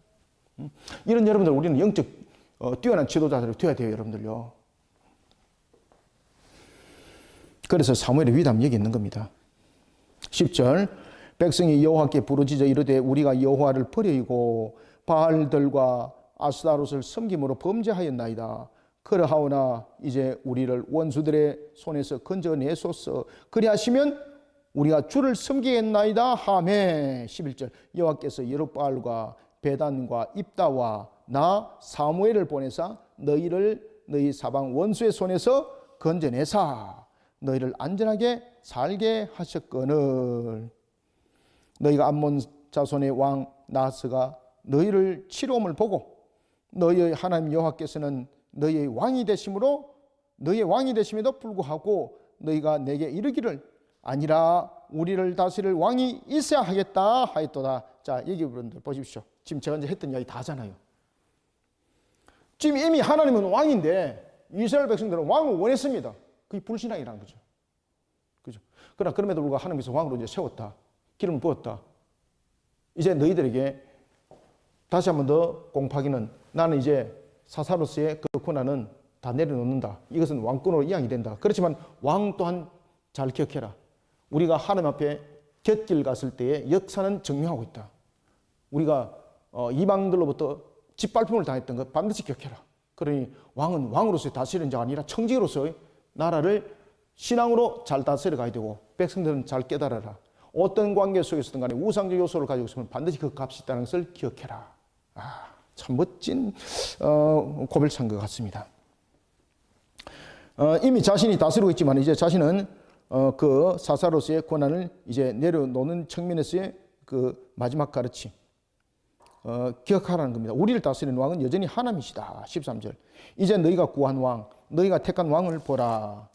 이런 여러분들, 우리는 영적 뛰어난 지도자들이 되어야 돼요, 여러분들요. 그래서 사무엘의 위담이 여기 있는 겁니다. 10절, 백성이 여호와께 부르짖어 이르되 우리가 여호와를 버리고 바알들과 아스타롯을 섬김으로 범죄하였나이다. 그러하오나 이제 우리를 원수들의 손에서 건져내소서. 그리하시면 우리가 주를 섬기겠나이다 하매. 11절, 여호와께서 여룹바알과 베단과 입다와 나 사무엘을 보내사 너희 사방 원수의 손에서 건져내사 너희를 안전하게 살게 하셨거늘. 너희가 암몬 자손의 왕 나하스가 너희를 치료함을 보고 너희의 하나님 여호와께서는 너희의 왕이 되심에도 불구하고 너희가 내게 이르기를 아니라 우리를 다스릴 왕이 있어야 하겠다 하였도다. 자, 여기 여러분들 보십시오. 지금 제가 이제 했던 이야기 다 하잖아요. 지금 이미 하나님은 왕인데 이스라엘 백성들은 왕을 원했습니다. 그게 불신앙이라는 거죠. 그죠? 그러나 그럼에도 불구하고 하나님께서 왕으로 이제 세웠다. 기름을 부었다. 이제 너희들에게 다시 한 번 더 공파기는 나는 이제 사사로서의 그 권한은 다 내려놓는다. 이것은 왕권으로 이양이 된다. 그렇지만 왕 또한 잘 기억해라. 우리가 하나님 앞에 곁길 갔을 때의 역사는 증명하고 있다. 우리가 이방들로부터 짓밟힘을 당했던 것 반드시 기억해라. 그러니 왕은 왕으로서의 다스리는 자가 아니라 청지기로서의 나라를 신앙으로 잘 다스려 가야 되고 백성들은 잘 깨달아라. 어떤 관계 속에서든 간에 우상적 요소를 가지고 있으면 반드시 그 값이 있다는 것을 기억해라. 참 멋진 고백한 것 같습니다. 이미 자신이 다스리고 있지만 이제 자신은 그 사사로서의 권한을 이제 내려놓는 측면에서의 그 마지막 가르침 기억하라는 겁니다. 우리를 다스리는 왕은 여전히 하나님이시다. 13절. 이제 너희가 구한 왕, 너희가 택한 왕을 보라.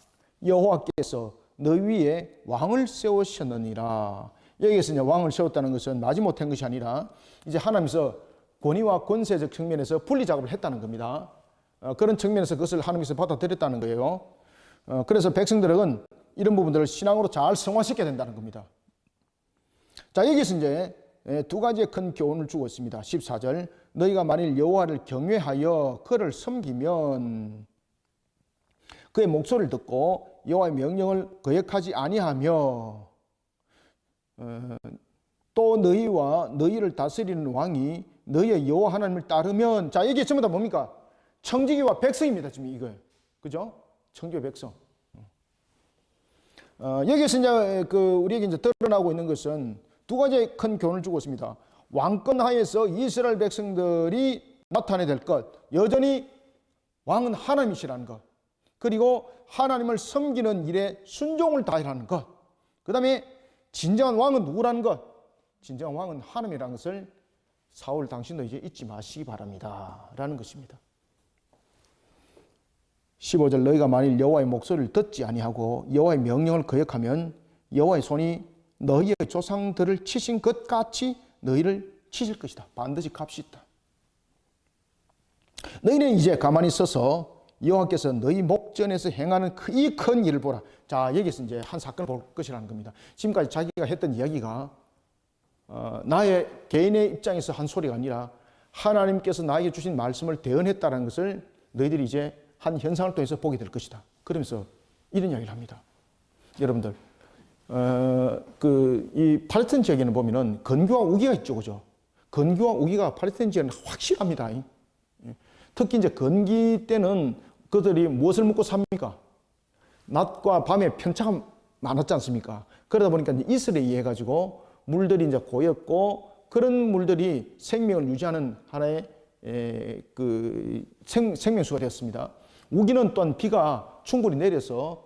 여호와께서 너희 위에 왕을 세우셨느니라. 여기에서 이제 왕을 세웠다는 것은 마지못한 것이 아니라 이제 하나님께서 권위와 권세적 측면에서 분리 작업을 했다는 겁니다. 그런 측면에서 그것을 하나님께서 받아들였다는 거예요. 그래서 백성들은 이런 부분들을 신앙으로 잘 성화시켜야 된다는 겁니다. 자, 여기서 이제 두 가지의 큰 교훈을 주고 있습니다. 14절. 너희가 만일 여호와를 경외하여 그를 섬기면 그의 목소리를 듣고 여호와의 명령을 거역하지 아니하며 또 너희와 너희를 다스리는 왕이 너희의 여호와 하나님을 따르면, 자, 이게 전부 다 뭡니까? 청지기와 백성입니다. 지금 이거예요. 그죠? 청지기 백성. 여기서 이제 우리에게 이제 드러나고 있는 것은 두 가지의 큰 교훈을 주고 있습니다. 왕권 하에서 이스라엘 백성들이 나타내야 될 것, 여전히 왕은 하나님이시라는 것, 그리고 하나님을 섬기는 일에 순종을 다하라는 것, 그 다음에 진정한 왕은 누구라는 것, 진정한 왕은 하나님이라는 것을 사울 당신도 이제 잊지 마시기 바랍니다 라는 것입니다. 15절. 너희가 만일 여호와의 목소리를 듣지 아니하고 여호와의 명령을 거역하면 여호와의 손이 너희의 조상들을 치신 것 같이 너희를 치실 것이다. 반드시 값이 있다. 너희는 이제 가만히 있어서 여호와께서 너희 목전에서 행하는 이 큰 일을 보라. 자, 여기서 이제 한 사건을 볼 것이라는 겁니다. 지금까지 자기가 했던 이야기가 나의 개인의 입장에서 한 소리가 아니라 하나님께서 나에게 주신 말씀을 대언했다는 것을 너희들이 이제 한 현상을 통해서 보게 될 것이다. 그러면서 이런 이야기를 합니다. 여러분들, 이 팔레스타인 지역에는 보면은 건기와 우기가 있죠, 그죠? 건기와 우기가 팔레스타인 지역에는 확실합니다. 특히 이제 건기 때는 그들이 무엇을 먹고 삽니까? 낮과 밤에 편차가 많았지 않습니까? 그러다 보니까 이제 이슬에 의해 가지고 물들이 이제 고였고 그런 물들이 생명을 유지하는 하나의 생명수가 되었습니다. 우기는 또한 비가 충분히 내려서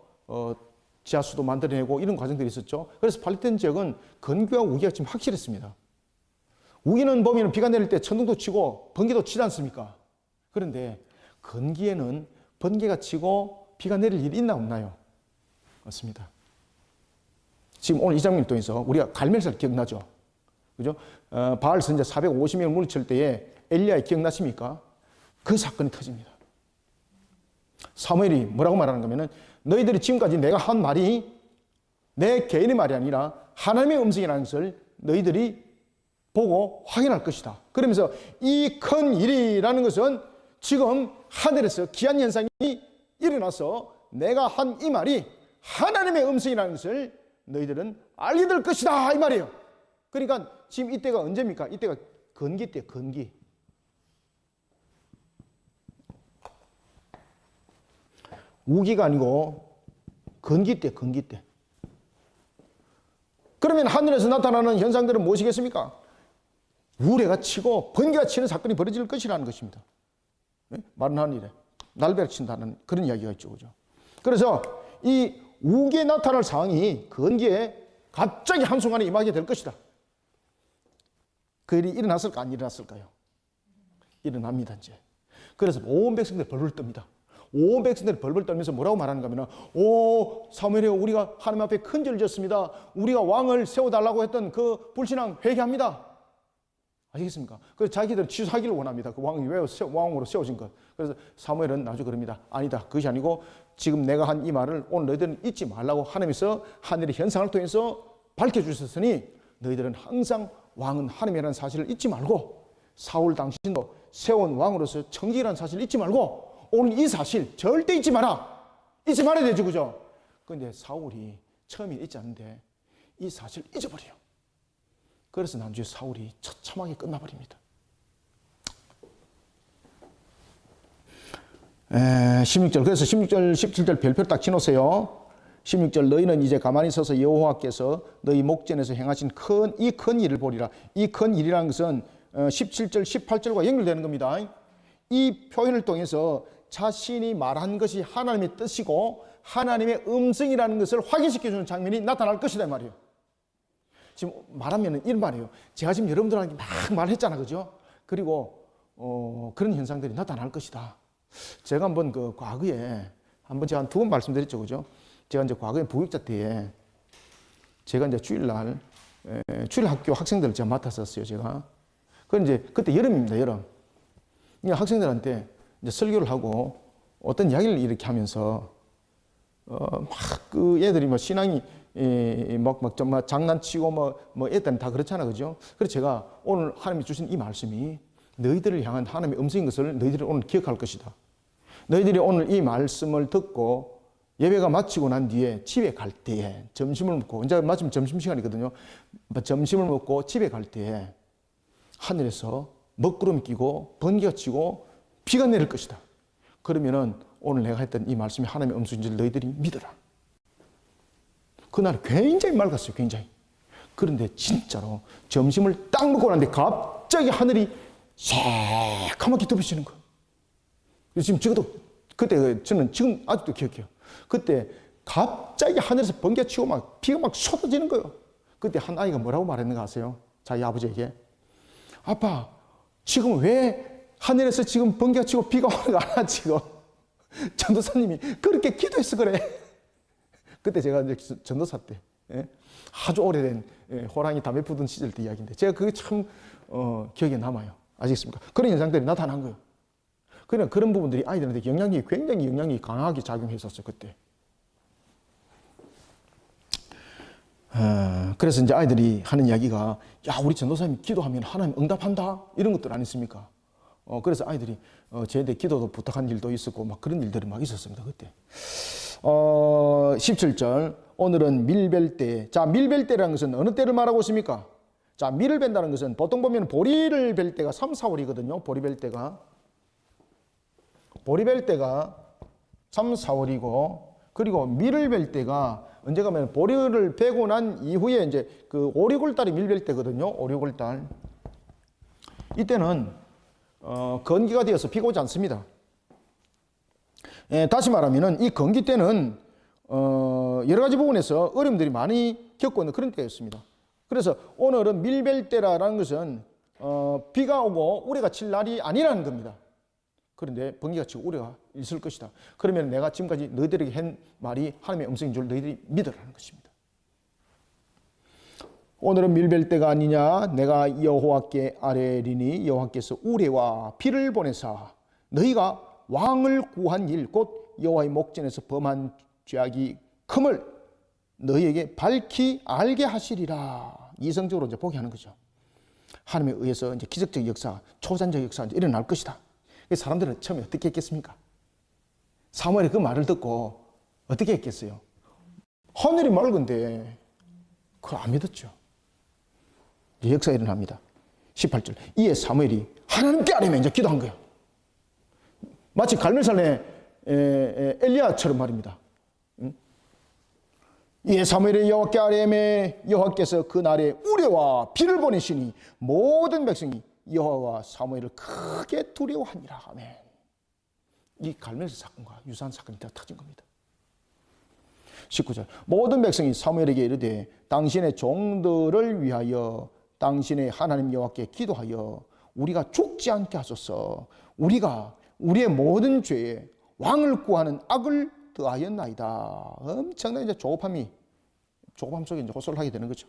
지하수도 만들어내고 이런 과정들이 있었죠. 그래서 팔레스타인 지역은 건기와 우기가 지금 확실했습니다. 우기는 보면 비가 내릴 때 천둥도 치고 번개도 치지 않습니까? 그런데 건기에는 번개가 치고 비가 내릴 일이 있나 없나요? 없습니다. 지금 오늘 이 장면을 통해서 우리가 갈멜살 기억나죠? 그죠? 바알 선지자 450명을 물리칠 때에 엘리야 기억나십니까? 그 사건이 터집니다. 사무엘이 뭐라고 말하는 거면은 너희들이 지금까지 내가 한 말이 내 개인의 말이 아니라 하나님의 음성이라는 것을 너희들이 보고 확인할 것이다. 그러면서 이 큰 일이라는 것은 지금 하늘에서 기한 현상이 일어나서 내가 한 이 말이 하나님의 음성이라는 것을 너희들은 알게 될 것이다 이 말이에요. 그러니까 지금 이때가 언제입니까? 이때가 건기 때예요. 건기. 우기가 아니고 건기 때, 건기 때. 그러면 하늘에서 나타나는 현상들은 무엇이겠습니까? 우레가 치고 번개가 치는 사건이 벌어질 것이라는 것입니다. 네? 말은 하는 일에 날벼락 친다는 그런 이야기가 있죠, 그죠? 그래서 이 우기에 나타날 상황이 건기에 갑자기 한순간에 임하게 될 것이다. 그 일이 일어났을까 안 일어났을까요? 일어납니다 이제. 그래서 온 백성들이 벌벌 떱니다. 온 백성들이 벌벌 떨면서 뭐라고 말하는가 하면 오 사무엘이여 우리가 하나님 앞에 큰 죄를 지었습니다. 우리가 왕을 세워달라고 했던 그 불신앙 회개합니다. 아시겠습니까? 그래서 자기들은 취소하기를 원합니다. 그 왕이 왜 왕으로 세워진 것. 그래서 사무엘은 나중에 그럽니다. 아니다. 그것이 아니고 지금 내가 한 이 말을 오늘 너희들은 잊지 말라고 하나님께서 하늘의 현상을 통해서 밝혀주셨으니 너희들은 항상 왕은 하나님이라는 사실을 잊지 말고 사울 당신도 세운 왕으로서 청직이라는 사실을 잊지 말고 오늘 이 사실 절대 잊지 마라. 잊지 말아야 되죠. 그죠? 그런데 사울이 처음에 잊지 않는데 이 사실을 잊어버려요. 그래서 나중에 사울이 처참하게 끝나버립니다. 16절, 그래서 16절, 17절 별표를 딱 치놓으세요. 16절, 너희는 이제 가만히 서서 여호와께서 너희 목전에서 행하신 이 큰 일을 보리라. 이 큰 일이라는 것은 17절, 18절과 연결되는 겁니다. 이 표현을 통해서 자신이 말한 것이 하나님의 뜻이고 하나님의 음성이라는 것을 확인시켜주는 장면이 나타날 것이다 말이에요. 지금 말하면 이런 말이에요. 제가 지금 여러분들한테 막 말했잖아, 그죠? 그리고 그런 현상들이 나타날 것이다. 제가 한번 그 과거에 한번 제가 한 2번 말씀드렸죠, 그죠? 제가 이제 과거에 부역자 때에 제가 이제 주일날 주일학교 학생들을 제가 맡았었어요, 제가. 그 이제 그때 여름입니다, 여름. 학생들한테 이제 설교를 하고 어떤 이야기를 이렇게 하면서 막 그 애들이 뭐 신앙이 막 장난치고 뭐 애들은 다 그렇잖아, 그죠? 그래서 제가 오늘 하나님이 주신 이 말씀이 너희들을 향한 하나님의 음성인 것을 너희들이 오늘 기억할 것이다. 너희들이 오늘 이 말씀을 듣고 예배가 마치고 난 뒤에 집에 갈 때에 점심을 먹고, 이제 마침 점심시간이거든요. 점심을 먹고 집에 갈 때에 하늘에서 먹구름이 끼고 번개가 치고 비가 내릴 것이다. 그러면은 오늘 내가 했던 이 말씀이 하나님의 음성인 줄 너희들이 믿어라. 그날 굉장히 맑았어요, 굉장히. 그런데 진짜로 점심을 딱 먹고 나는데 갑자기 하늘이 새카맣게 덮여지는 거예요. 지금 저도 그때 저는 지금 아직도 기억해요. 그때 갑자기 하늘에서 번개 치고 막 비가 막 쏟아지는 거예요. 그때 한 아이가 뭐라고 말했는가 아세요? 자기 아버지에게. 아빠, 지금 왜 하늘에서 지금 번개가 치고 비가 오는 거 알아, 지금? 전도사님이 그렇게 기도해서 그래. 그때 제가 이제 전도사 때, 아주 오래된 호랑이 담배 피우던 시절 때 이야기인데, 제가 그게 참, 기억에 남아요. 아시겠습니까? 그런 현상들이 나타난 거예요. 그런 부분들이 아이들한테 굉장히 영향이 강하게 작용했었어요, 그때. 그래서 이제 아이들이 하는 이야기가, 야, 우리 전도사님이 기도하면 하나님 응답한다? 이런 것들 아니습니까? 그래서 아이들이, 저한테 기도도 부탁한 일도 있었고, 막 그런 일들이 막 있었습니다, 그때. 17절, 오늘은 밀벨 때. 자, 밀벨 때라는 것은 어느 때를 말하고 있습니까? 자, 밀을 벤다는 것은 보통 보면 보리를 벨 때가 3, 4월이거든요. 보리 벨 때가. 보리 벨 때가 3, 4월이고, 그리고 밀을 벨 때가 언제 가면 보리를 베고 난 이후에 이제 그 5, 6월 달이 밀벨 때거든요. 5, 6월 달. 이때는, 건기가 되어서 비가 오지 않습니다. 다시 말하면은 이 건기 때는, 여러 가지 부분에서 어려움들이 많이 겪고 있는 그런 때였습니다. 그래서 오늘은 밀벨 때라는 것은, 비가 오고 우레가 칠 날이 아니라는 겁니다. 그런데 번개가 치고 우레가 있을 것이다. 그러면 내가 지금까지 너희들에게 한 말이 하나님의 음성인 줄 너희들이 믿으라는 것입니다. 오늘은 밀벨 때가 아니냐? 내가 여호와께 아뢰리니 여호와께서 우레와 비를 보내사 너희가 왕을 구한 일, 곧 여호와의 목전에서 범한 죄악이 큼을 너희에게 밝히 알게 하시리라. 이성적으로 이제 보게 하는 거죠. 하나님에 의해서 이제 기적적 역사, 초산적 역사가 이제 일어날 것이다. 사람들은 처음에 어떻게 했겠습니까? 사무엘이 그 말을 듣고 어떻게 했겠어요? 하늘이 맑은데 그걸 안 믿었죠. 역사가 일어납니다. 18절. 이에 사무엘이 하나님께 아뢰며 이제 기도한 거예요. 마치 갈멜산의 엘리야처럼 말입니다. 이에 사무엘이 여호와께 아뢰매 여호와께서 그 날에 우레와 비를 보내시니 모든 백성이 여호와와 사무엘을 크게 두려워하니라. 아멘. 이 갈멜산 사건과 유사한 사건이 다 터진 겁니다. 19절. 모든 백성이 사무엘에게 이르되 당신의 종들을 위하여 당신의 하나님 여호와께 기도하여 우리가 죽지 않게 하소서. 우리가 우리의 모든 죄에 왕을 구하는 악을 더하였나이다. 엄청난 이제 조급함 속에 이제 호소를 하게 되는 거죠.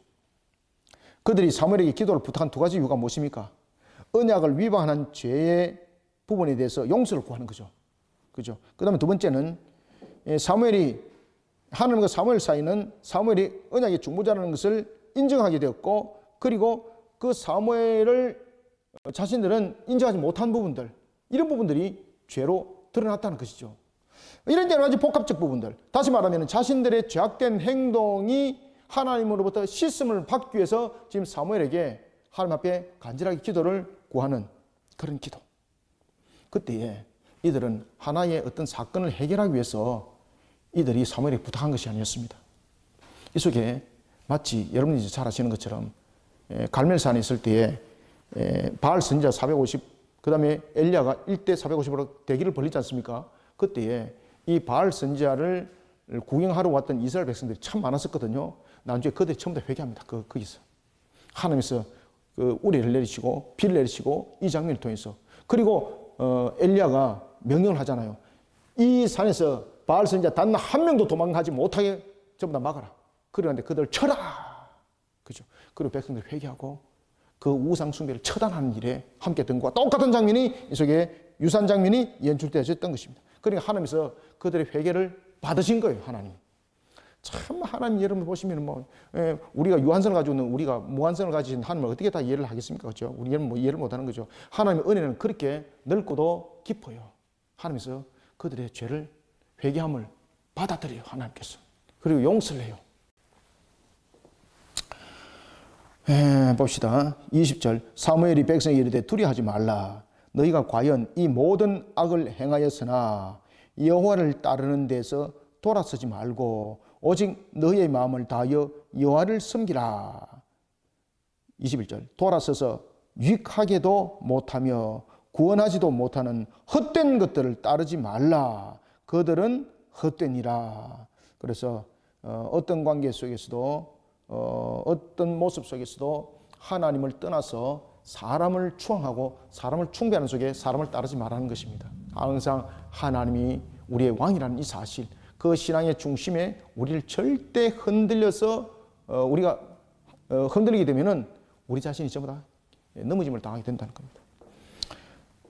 그들이 사무엘에게 기도를 부탁한 2가지 이유가 무엇입니까? 언약을 위반한 죄의 부분에 대해서 용서를 구하는 거죠. 그죠? 그 다음에 2번째는 사무엘이 하나님과 사무엘 사이는 사무엘이 언약의 중보자라는 것을 인정하게 되었고, 그리고 그 사무엘을 자신들은 인정하지 못한 부분들, 이런 부분들이 죄로 드러났다는 것이죠. 이런 여러 가지 복합적 부분들, 다시 말하면 자신들의 죄악된 행동이 하나님으로부터 씻음을 받기 위해서 지금 사무엘에게 하나님 앞에 간절하게 기도를 구하는 그런 기도. 그때에 이들은 하나의 어떤 사건을 해결하기 위해서 이들이 사무엘에게 부탁한 것이 아니었습니다. 이 속에 마치 여러분이 잘 아시는 것처럼 갈멜산에 있을 때에 바알 선지자 450, 그 다음에 엘리야가 1대 450으로 대기를 벌리지 않습니까? 그때에 이 바알 선지자를 구경하러 왔던 이스라엘 백성들이 참 많았었거든요. 나중에 그들이 전부 다 회개합니다. 거기서. 하나님께서 그 우레를 내리시고 비를 내리시고 이 장면을 통해서. 그리고 엘리야가 명령을 하잖아요. 이 산에서 바알 선지자 단 한 명도 도망가지 못하게 전부 다 막아라. 그러는데 그들 쳐라. 그죠? 그리고 백성들이 회개하고 그 우상 숭배를 처단하는 일에 함께 했던 것과 똑같은 장면이 이 속에 유사한 장면이 연출되어졌던 것입니다. 그러니까 하나님께서 그들의 회개를 받으신 거예요, 하나님. 참 하나님 여러분 보시면 뭐 우리가 유한선을 가지고 있는 우리가 무한선을 가지신 하나님을 어떻게 다 이해를 하겠습니까? 그렇죠? 우리 뭐 이해를 못하는 거죠. 하나님의 은혜는 그렇게 넓고도 깊어요. 하나님께서 그들의 죄를 회개함을 받아들여요, 하나님께서. 그리고 용서를 해요. 봅시다. 20절. 사무엘이 백성에게 이르되 두려워하지 말라. 너희가 과연 이 모든 악을 행하였으나 여호와를 따르는 데서 돌아서지 말고 오직 너희의 마음을 다하여 여호와를 섬기라. 21절. 돌아서서 유익하게도 못하며 구원하지도 못하는 헛된 것들을 따르지 말라. 그들은 헛되니라. 그래서 어떤 관계 속에서도 어떤 모습 속에서도 하나님을 떠나서 사람을 추앙하고 사람을 숭배하는 속에 사람을 따르지 말라는 것입니다. 항상 하나님이 우리의 왕이라는 이 사실, 그 신앙의 중심에 우리를 절대 흔들려서 우리가 흔들리게 되면은 우리 자신이 전부 다 넘어짐을 당하게 된다는 겁니다.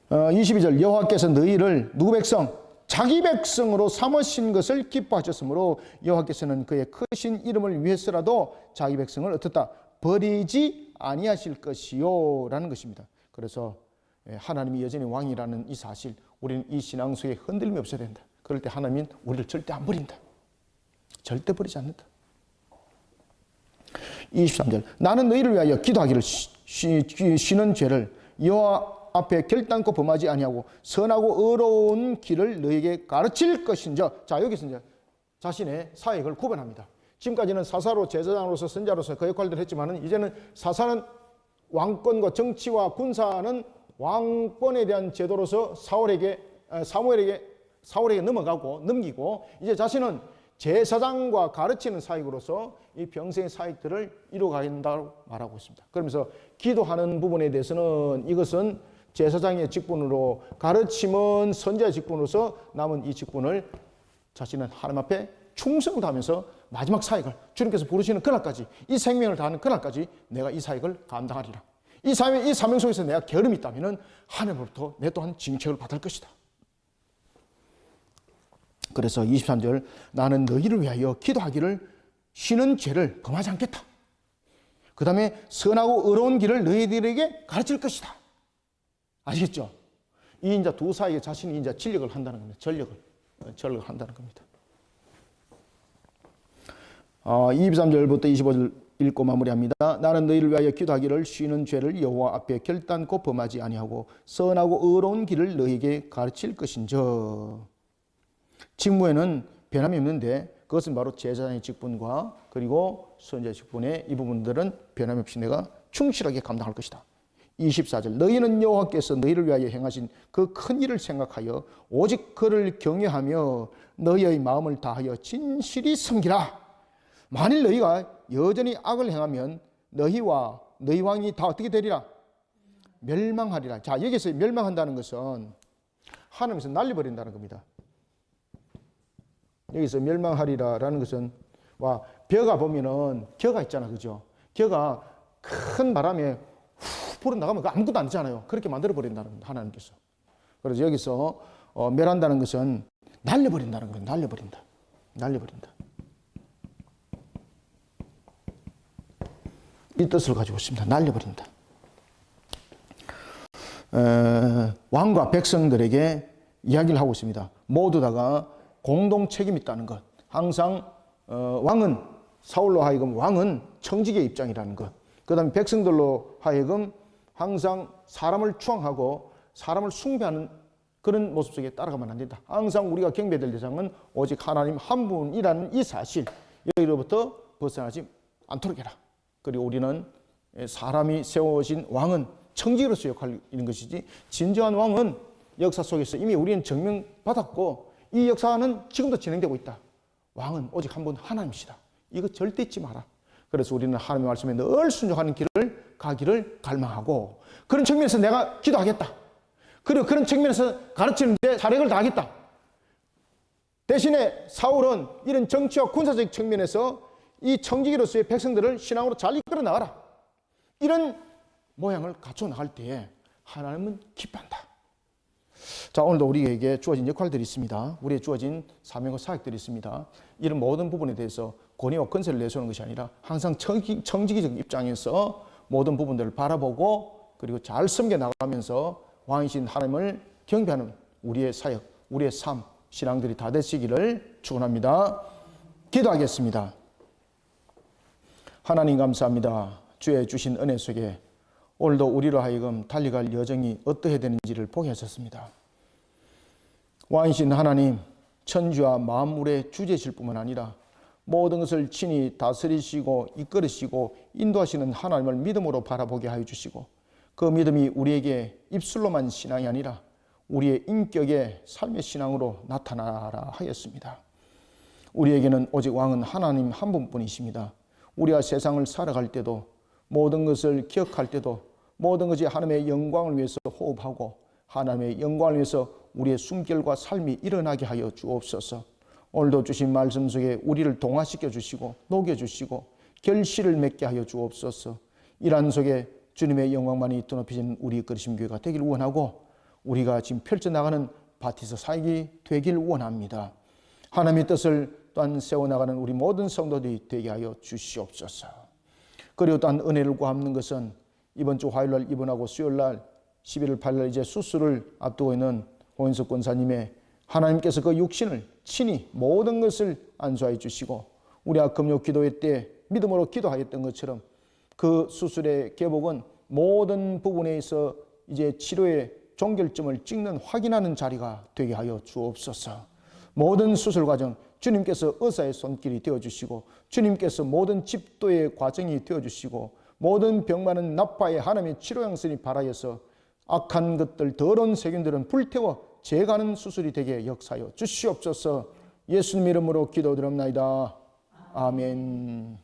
22절. 여호와께서 너희를 누구 백성? 자기 백성으로 삼으신 것을 기뻐하셨으므로 여호와께서는 그의 크신 이름을 위해서라도 자기 백성을 어떻다? 버리지 아니하실 것이요 라는 것입니다. 그래서 하나님이 여전히 왕이라는 이 사실, 우리는 이 신앙 속에 흔들림이 없어야 된다. 그럴 때 하나님은 우리를 절대 안 버린다. 절대 버리지 않는다. 23절. 나는 너희를 위하여 기도하기를 쉬는 죄를 여호와 앞에 결단코 범하지 아니하고 선하고 의로운 길을 너에게 가르칠 것인저. 자, 여기서 이제 자신의 사역을 구분합니다. 지금까지는 사사로 제사장으로서 선자로서 그 역할들을 했지만은 이제는 사사는 왕권과 정치와 군사는 왕권에 대한 제도로서 사울에게 넘기고 이제 자신은 제사장과 가르치는 사역으로서 이 평생의 사역들을 이루어간다고 말하고 있습니다. 그러면서 기도하는 부분에 대해서는 이것은 제사장의 직분으로, 가르침은 선지자의 직분으로서 남은 이 직분을 자신은 하나님 앞에 충성을 다하면서 마지막 사역을 주님께서 부르시는 그날까지, 이 생명을 다하는 그날까지 내가 이 사역을 감당하리라. 이 사명 속에서 내가 게으름이 있다면 하나님으로부터 내 또한 징책을 받을 것이다. 그래서 23절. 나는 너희를 위하여 기도하기를 쉬는 죄를 범하지 않겠다. 그 다음에 선하고 의로운 길을 너희들에게 가르칠 것이다. 아시겠죠? 이 이제 두 사이에 자신이 이제 진력을 한다는 겁니다. 전력을 한다는 겁니다. 23절부터 25절 읽고 마무리합니다. 나는 너희를 위하여 기도하기를 쉬는 죄를 여호와 앞에 결단코 범하지 아니하고 선하고 의로운 길을 너희에게 가르칠 것인저. 직무에는 변함이 없는데 그것은 바로 제사장의 직분과 그리고 선지자의 직분의 이 부분들은 변함이 없이 내가 충실하게 감당할 것이다. 24절. 너희는 여호와께서 너희를 위하여 행하신 그 큰 일을 생각하여 오직 그를 경외하며 너희의 마음을 다하여 진실이 섬기라. 만일 너희가 여전히 악을 행하면 너희와 너희 왕이 다 어떻게 되리라? 멸망하리라. 자, 여기서 멸망한다는 것은 하나님께서 날려버린다는 겁니다. 여기서 멸망하리라라는 것은 벼가 보면은 겨가 있잖아, 그죠? 겨가 큰 바람에 불어 나가면 아무것도 안 되잖아요. 그렇게 만들어 버린다는 겁니다, 하나님께서. 그래서 여기서 멸한다는 것은 날려버린다는 거예요. 날려버린다. 날려버린다. 이 뜻을 가지고 있습니다. 날려버린다. 왕과 백성들에게 이야기를 하고 있습니다. 모두 다가 공동 책임이 있다는 것. 항상 왕은, 사울로 하여금 왕은 청지기의 입장이라는 것. 그 다음에 백성들로 하여금 항상 사람을 추앙하고 사람을 숭배하는 그런 모습 속에 따라가면 안 된다. 항상 우리가 경배될 대상은 오직 하나님 한 분이라는 이 사실, 여기로부터 벗어나지 않도록 해라. 그리고 우리는 사람이 세워진 왕은 청지기로서 역할을 하는 것이지, 진정한 왕은 역사 속에서 이미 우리는 증명받았고 이 역사는 지금도 진행되고 있다. 왕은 오직 한 분 하나님이시다. 이거 절대 잊지 마라. 그래서 우리는 하나님의 말씀에 늘 순종하는 길을 가기를 갈망하고, 그런 측면에서 내가 기도하겠다. 그리고 그런 측면에서 가르치는데 사력을 다하겠다. 대신에 사울은 이런 정치와 군사적 측면에서 이 청지기로서의 백성들을 신앙으로 잘 이끌어 나가라. 이런 모양을 갖춰 나갈 때에 하나님은 기뻐한다. 자, 오늘도 우리에게 주어진 역할들이 있습니다. 우리에 주어진 사명과 사역들이 있습니다. 이런 모든 부분에 대해서 권위와 건세를 내세우는 것이 아니라 항상 청지기적 입장에서 모든 부분들을 바라보고 그리고 잘 섬겨 나가면서 왕이신 하나님을 경배하는 우리의 사역, 우리의 삶, 신앙들이 다 되시기를 축원합니다. 기도하겠습니다. 하나님 감사합니다. 주의 주신 은혜 속에 오늘도 우리로 하여금 달려갈 여정이 어떠해야 되는지를 보게 하셨습니다. 왕이신 하나님, 천지와 만물의 주제실 뿐만 아니라 모든 것을 친히 다스리시고 이끌으시고 인도하시는 하나님을 믿음으로 바라보게 하여 주시고, 그 믿음이 우리에게 입술로만 신앙이 아니라 우리의 인격의 삶의 신앙으로 나타나라 하였습니다. 우리에게는 오직 왕은 하나님 한 분뿐이십니다. 우리가 세상을 살아갈 때도, 모든 것을 기억할 때도 모든 것이 하나님의 영광을 위해서 호흡하고 하나님의 영광을 위해서 우리의 숨결과 삶이 일어나게 하여 주옵소서. 오늘도 주신 말씀 속에 우리를 동화시켜 주시고 녹여 주시고 결실을 맺게 하여 주옵소서. 이러한 속에 주님의 영광만이 드높이진 우리 그리심 교회가 되기를 원하고, 우리가 지금 펼쳐나가는 바티스 사역이 되길 원합니다. 하나님의 뜻을 또한 세워나가는 우리 모든 성도들이 되게 하여 주시옵소서. 그리고 또한 은혜를 구하는 것은 이번 주 화요일날 입원하고 수요일날 11월 8일 이제 수술을 앞두고 있는 홍인석 권사님의 하나님께서 그 육신을 친히 모든 것을 안수하여 주시고, 우리가 금요 기도회 때 믿음으로 기도하였던 것처럼 그 수술의 개복은 모든 부분에 있어 이제 치료의 종결점을 찍는 확인하는 자리가 되게 하여 주옵소서. 모든 수술 과정 주님께서 의사의 손길이 되어주시고, 주님께서 모든 집도의 과정이 되어주시고, 모든 병만은 나파의 하나님의 치료 양선이 발하여서 악한 것들, 더러운 세균들은 불태워 제거하는 수술이 되게 역사하여 주시옵소서. 예수님 이름으로 기도드립나이다. 아멘.